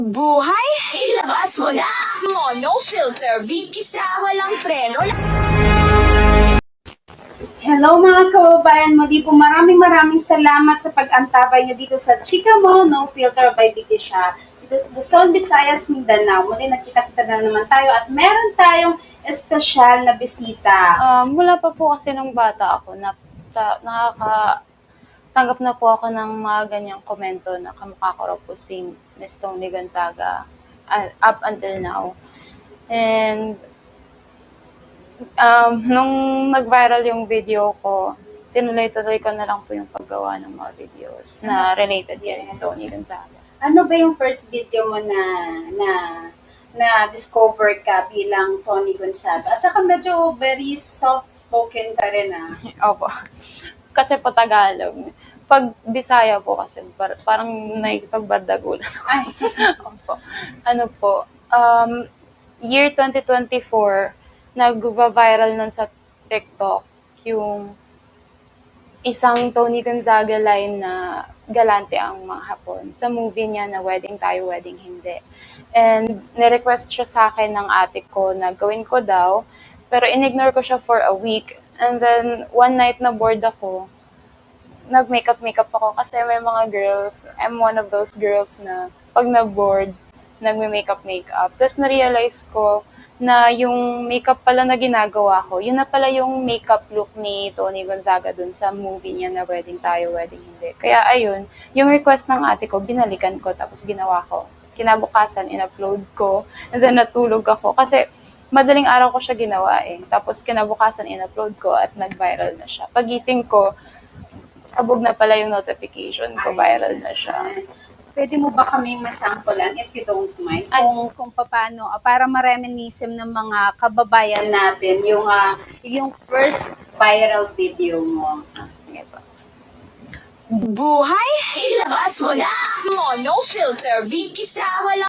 Buhay, ilabas mo na! No filter, VP siya, walang preno. Hello mga kababayan mo, di po maraming salamat sa pag-antabay nyo dito sa Chika Mo, No Filter by Bitisha. Dito sa Luzon, Visayas, Mindanao. Muli nakita-kita na naman tayo at meron tayong espesyal na bisita. Mula pa po kasi nung bata ako, nakakatanggap na po ako ng mga ganyang komento na kamukha ko raw po si Miss Toni Gonzaga up until now. And nung nag-viral yung video ko, tinuloy-tuloy ko na lang po yung paggawa ng mga videos na related kay Toni Gonzaga. Ano ba yung first video mo na discover ka bilang Toni Gonzaga? At saka medyo very soft-spoken ka rin Opo. Kasi po Tagalog. Pag Bisaya po kasi parang nakikipagbardagulan ako. Ay. Opo. Ano po, year 2024, nag-viral nun sa TikTok yung isang Toni Gonzaga line na galante ang mga Hapon sa movie niya na Wedding Tayo, Wedding Hindi. And nirequest siya sa akin ng ate ko na gawin ko daw, pero in-ignore ko siya for a week. And then one night na bored ako, nag-makeup ako kasi may mga girls, I'm one of those girls na pag na-bored, nagme-makeup. Tapos na-realize ko na yung makeup pala na ginagawa ko, yun na pala yung makeup look ni Toni Gonzaga dun sa movie niya na Wedding Tayo, Wedding Hindi. Kaya ayun, yung request ng ate ko, binalikan ko tapos ginawa ko. Kinabukasan, in-upload ko, and then natulog ako kasi madaling araw ko siya ginawa eh. Tapos kinabukasan, in-upload ko at nag-viral na siya. Pagising ko, sabog na pala yung notification ko, viral na siya. Pwede mo ba kaming masampulan, if you don't mind, kung paano, para ma-reminiscem ng mga kababayan natin, yung first viral video mo? Sige po. Buhay, ilabas mo na! No filter, VP siya, walang